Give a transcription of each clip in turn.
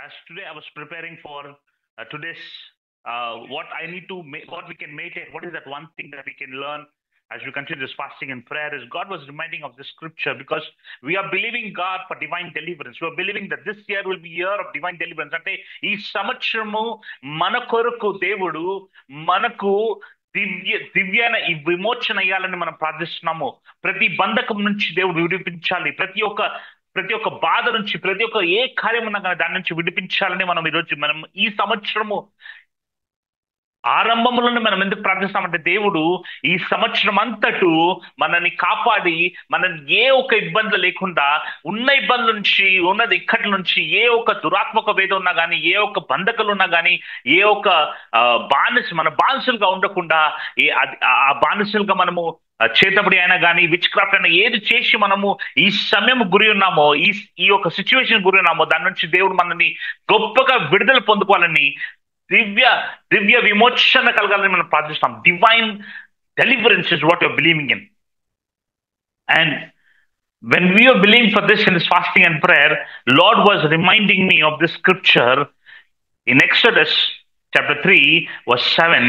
As today I was preparing for today's what I need to what we can meditate, what is that one thing that we can learn as we continue this fasting and prayer is God was reminding of this scripture because we are believing God for divine deliverance. We are believing that this year will be year of divine deliverance. అంటే ఈ సంవత్సరము మన కొరకు దేవుడు మనకు దివ్యన ఈ విమోచన అయ్యాలని మనం ప్రార్థిస్తున్నాము. ప్రతి బంధకం నుంచి దేవుడు విడిపించాలి. ప్రతి ఒక్క బాధ నుంచి ప్రతి ఒక్క ఏ కార్యం ఉన్నా కానీ దాని నుంచి విడిపించాలని మనం ఈ సంవత్సరము ఆరంభంలోనే మనం ఎందుకు ప్రార్థిస్తామంటే దేవుడు ఈ సంవత్సరం అంతటూ మనల్ని కాపాడి మనల్ని ఏ ఒక్క ఇబ్బంది లేకుండా ఉన్న ఇబ్బందుల నుంచి ఉన్నది ఇక్కడి నుంచి ఏ ఒక్క దురాత్మక వేదం ఉన్నా కానీ ఏ ఒక్క బంధకాలు ఉన్నా కానీ ఏ ఒక్క మన బానిసలుగా ఉండకుండా ఆ బానిసలుగా మనము చేతబడి అయినా కానీ విచ్ క్రాఫ్ట్ అయినా ఏది చేసి మనము ఈ సమయం గురి ఉన్నామో ఈ యొక్క సిచ్యువేషన్ గురి ఉన్నామో దాని నుంచి దేవుడు మనల్ని గొప్పగా విడుదల పొందుకోవాలని దివ్య విమోచన కలగాలని మనం ప్రార్థిస్తాం. Divine deliverance is what you're believing in. And when we are believing for this in this fasting and prayer, Lord was reminding me of this scripture in Exodus chapter 3 verse 7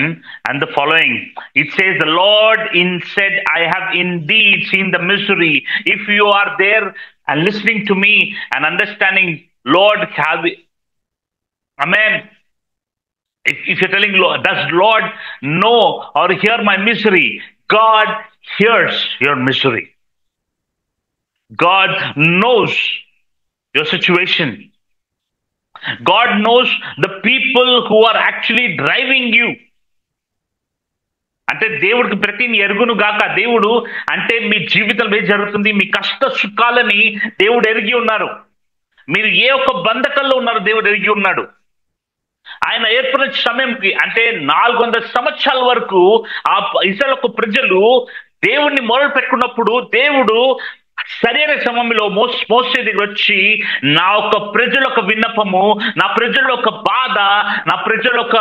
and the following. It says, the Lord said, I have indeed seen the misery. If you are there and listening to me and understanding, Lord, amen. If you're telling, does Lord know or hear my misery? God hears your misery. God knows your situation. God knows the people who are actually driving you. అంటే దేవుడికి ప్రతిని ఎరుగును గాక. దేవుడు అంటే మీ జీవితంలో ఏం జరుగుతుంది, మీ కష్ట సుఖాలని దేవుడు ఎరిగి ఉన్నారు. మీరు ఏ ఒక్క బంధకంలో ఉన్నారో దేవుడు ఎరిగి ఉన్నాడు. ఆయన ఏర్పడిన సమయంకి అంటే 400 సంవత్సరాల వరకు ఆ ఇశ్రాయేలు ప్రజలు దేవుణ్ణి మొదలు పెట్టుకున్నప్పుడు దేవుడు సరైన సమయంలో మోసే దగ్గర వచ్చి నా ఒక ప్రజల ఒక విన్నపము, నా ప్రజల ఒక బాధ, నా ప్రజల ఒక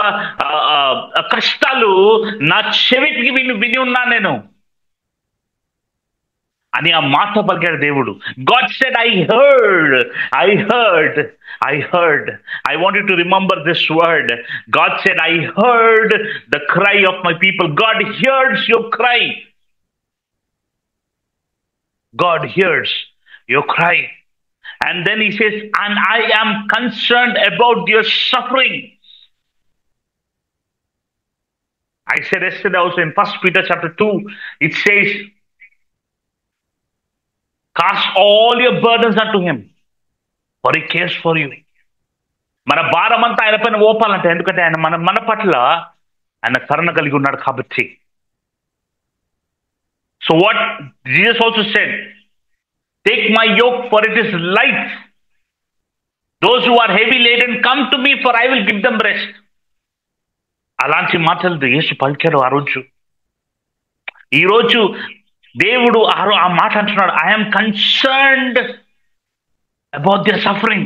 కష్టాలు నా చెవికి విని ఉన్నా నేను అని ఆ మాట పలికాడు దేవుడు. God said, I heard. I want you to remember this word. God said, I heard the cry of my people. God hears your cry. God hears your cry. And then he says, and I am concerned about your suffering. I said yesterday also in 1 Peter chapter 2, it says, cast all your burdens unto him, for he cares for you. మన భారం అంతా ఆయన పైన ఓపాలంటే, ఎందుకంటే ఆయన మన పట్ల ఆయన కరుణ కలిగి ఉన్నాడు కాబట్టి. So what Jesus also said, take my yoke for it is light. Those who are heavy laden come to me, for I will give them rest. అలాంటి మాటలు యేసు పలికారు ఆ రోజు. ఈరోజు దేవుడు ఆ మాట అంటున్నాడు, I am concerned about their suffering.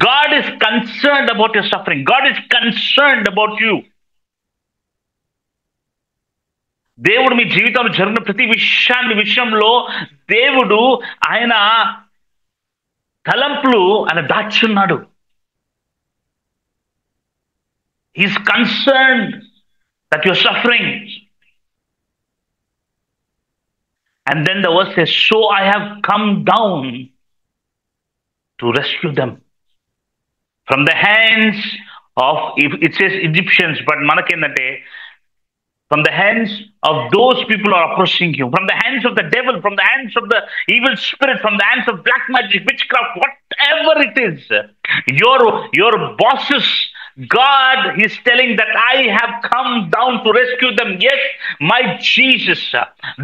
God is concerned about your suffering. God is concerned about you. దేవుడు మీ జీవితంలో జరిగిన ప్రతి విషయంలో దేవుడు ఆయన తలంపులు ఆయన దాచున్నాడు. He's concerned that you're suffering. And then the verse says, so I have come down to rescue them from the hands of, it says Egyptians, but manakendante, from the hands of those people who are oppressing you, from the hands of the devil, from the hands of the evil spirit, from the hands of black magic, witchcraft, whatever it is, your bosses. God is telling that I have come down to rescue them. Yes, my Jesus.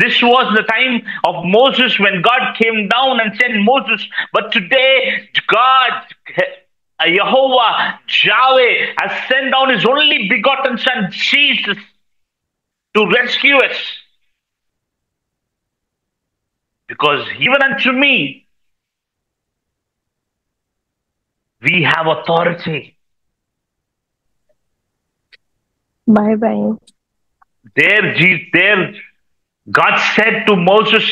This was the time of Moses when God came down and sent Moses. But today, God, Jehovah, Yahweh, has sent down his only begotten son, Jesus, to rescue us. Because even unto me, we have authority. Bye. There, God said to Moses,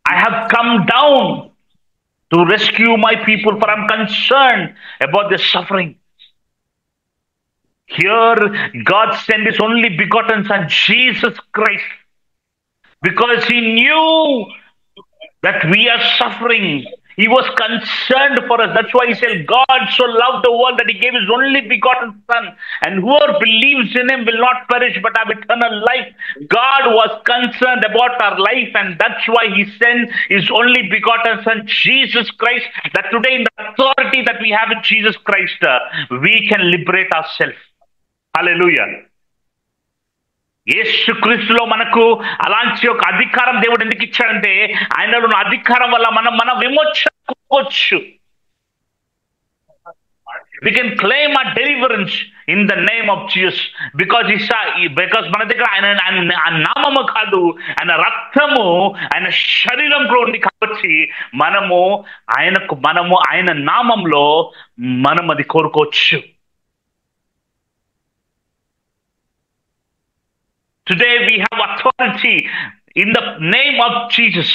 I have come down to rescue my people, for I'm concerned about their suffering. Here, God sent His only begotten Son, Jesus Christ, because He knew that we are suffering. He was concerned for us. That's why He said, God so loved the world that He gave His only begotten Son, and whoever believes in Him will not perish but have eternal life. God was concerned about our life, and that's why He sent His only begotten Son, Jesus Christ, that today in the authority that we have in Jesus Christ, we can liberate ourselves. Hallelujah. యేసుక్రీస్తులో మనకు అలాంటి ఒక అధికారం దేవుడు ఎందుకు ఇచ్చాడంటే, ఆయనలో ఉన్న అధికారం వల్ల మనం మన విమోచన. We can claim our deliverance in the name of Jesus, because మన దగ్గర ఆయన నామము కాదు, ఆయన రక్తము, ఆయన శరీరం కూడా ఉంది కాబట్టి మనము ఆయన నామంలో మనం అది కోరుకోవచ్చు. Today we have authority in the name of Jesus.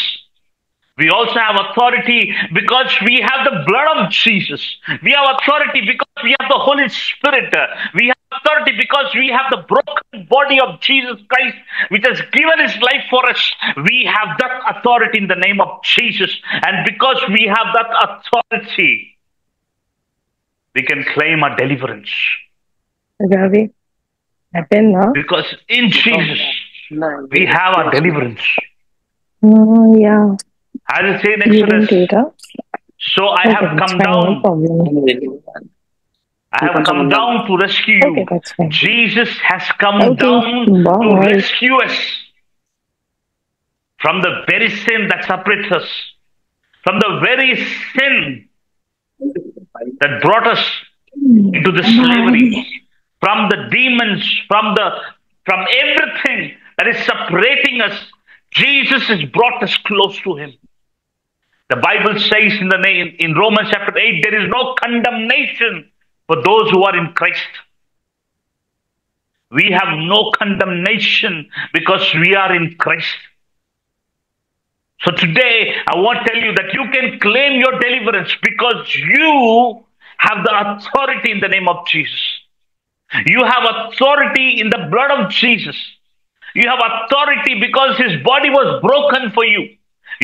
We also have authority because we have the blood of Jesus. We have authority because we have the Holy Spirit. We have authority because we have the broken body of Jesus Christ, which has given His life for us. We have that authority in the name of Jesus. And because we have that authority, we can claim our deliverance. Ravi, Because in Jesus, we have our deliverance. Yeah. As I say in Exodus, so I have come down. I have come down to rescue you. Jesus has come down to rescue us from the very sin that separates us, from the very sin that brought us into the slavery, from the demons, from everything that is separating us. Jesus has brought us close to Him. The Bible says in Romans chapter 8, there is no condemnation for those who are in Christ. We have no condemnation because we are in Christ. So today, I want to tell you that you can claim your deliverance because you have the authority in the name of Jesus. You have authority in the blood of Jesus. You have authority because His body was broken for you.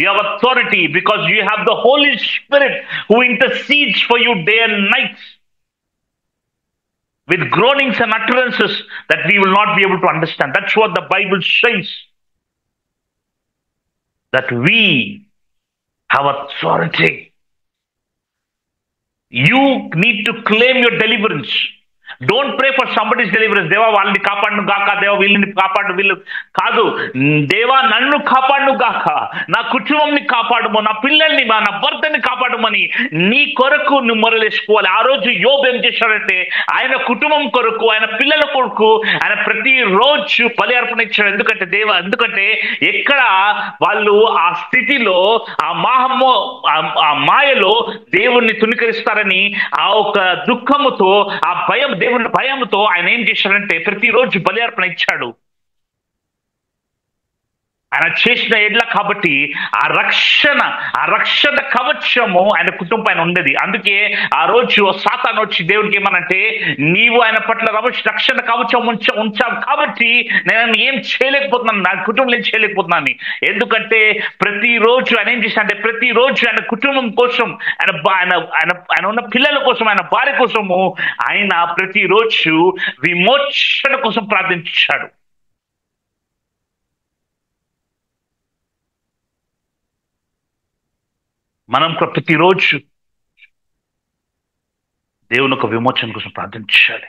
You have authority because you have the Holy Spirit who intercedes for you day and night with groanings and utterances that we will not be able to understand. That's what the Bible says. That we have authority. You need to claim your deliverance. Don't pray for somebody's deliverance. Deva వాళ్ళని కాపాడును గాక, దేవా వీళ్ళని కాపాడు, వీళ్ళు కాదు. దేవా నన్ను కాపాడును గాక, నా కుటుంబంని కాపాడుము, నా పిల్లల్ని, నా భర్తని కాపాడుమని నీ కొరకు నువ్వు మొరలేసుకోవాలి. ఆ రోజు యోబు ఏం చేశాడంటే, ఆయన కుటుంబం కొరకు, ఆయన పిల్లల కొరకు ఆయన ప్రతి రోజు బలి అర్పణ ఇచ్చాడు. ఎందుకంటే ఎక్కడ వాళ్ళు ఆ స్థితిలో ఆ మాయలో దేవుణ్ణి తుణీకరిస్తారని ఆ ఒక దుఃఖముతో, ఆ దేవుని భయంతో ఆయన ఏం చేశాడంటే ప్రతిరోజు బలి అర్పణ ఇచ్చాడు. ఆయన చేసిన ఎడ్ల కాబట్టి ఆ రక్షణ కవచము ఆయన కుటుంబం పైన ఉండేది. అందుకే ఆ రోజు సాతాను వచ్చి దేవుడికి ఏమనంటే, నీవు ఆయన పట్ల రక్షణ కవచం ఉంచావు కాబట్టి నేను ఏం చేయలేకపోతున్నాను, నా కుటుంబం ఏం చేయలేకపోతున్నాను. ఎందుకంటే ప్రతిరోజు ఆయన ఏం చేశాడంటే, ప్రతిరోజు ఆయన కుటుంబం కోసం, ఆయన ఉన్న పిల్లల కోసం, ఆయన భార్య కోసము ఆయన ప్రతిరోజు విమోచన కోసం ప్రార్థించాడు. మనం ప్రతిరోజు దేవుని ఒక విమోచన కోసం ప్రార్థించాలి.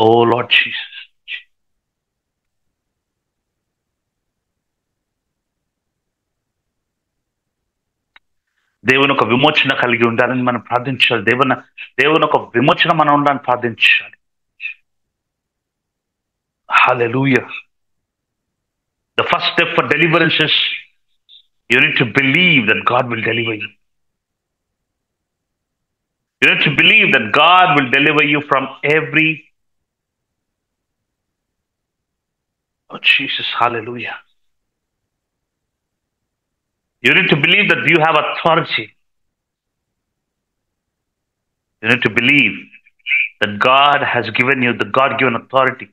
ఓ లార్డ్ జీసస్, దేవుని ఒక విమోచన కలిగి ఉండాలని మనం ప్రార్థించాలి. దేవుని ఒక విమోచన మనం ఉండాలని ప్రార్థించాలి. హల్లెలూయా. The first step for deliverance is you need to believe that God will deliver you. You need to believe that God will deliver you from every... Oh, Jesus, hallelujah. You need to believe that you have authority. You need to believe that God has given you the God given authority.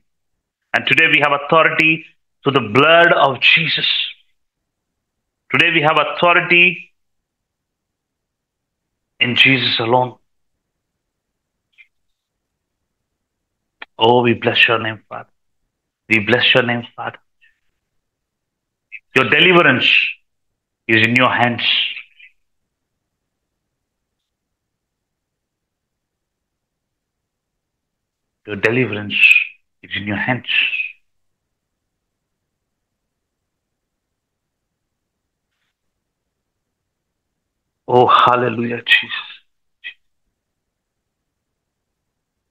And today we have authority through the blood of Jesus. Today we have authority in Jesus alone. Oh, we bless your name, Father. We bless your name, Father. Your deliverance is in your hands. Your deliverance is in your hands. Oh, hallelujah, Jesus.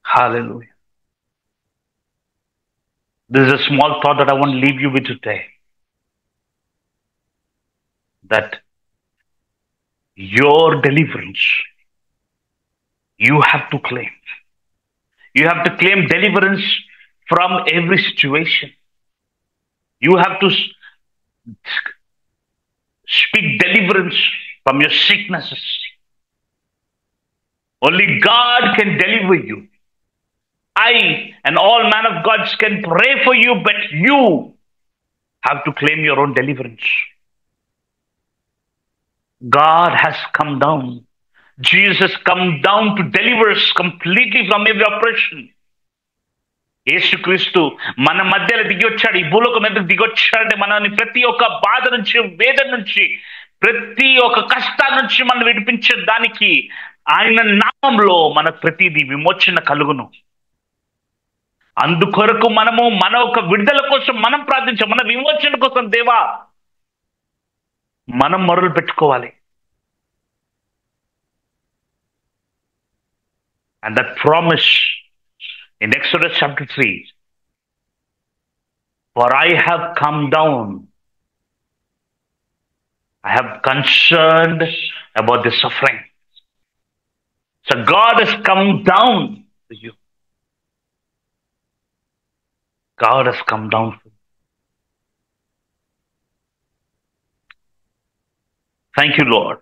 Hallelujah. This is a small thought that I want to leave you with today. That your deliverance, you have to claim. You have to claim deliverance from every situation. You have to speak deliverance from your sicknesses. Only God can deliver you. I and all man of God can pray for you, but you have to claim your own deliverance. God has come down. Jesus come down to deliver us completely from every oppression. యేసుక్రీస్తు మన మధ్యలో దిగొచ్చాడు, ఈ భూలోకం మీద దిగొచ్చాడంటే మనల్ని ప్రతి ఒక్క బాధ నుంచి, వేదన నుంచి, ప్రతి ఒక్క కష్టం నుంచి మనం విడిపించడానికి ఆయన నామంలో మన ప్రతిదీ విమోచన కలుగును. అందుకొరకు మనము మన ఒక విడుదల కోసం మనం ప్రార్థించాం, మన విమోచన కోసం దేవా మనం మొరలు పెట్టుకోవాలి. And that promise in Exodus chapter 3, for I have come down, I have concerned about the suffering. So God has come down to you. God has come down for you. Thank you, Lord.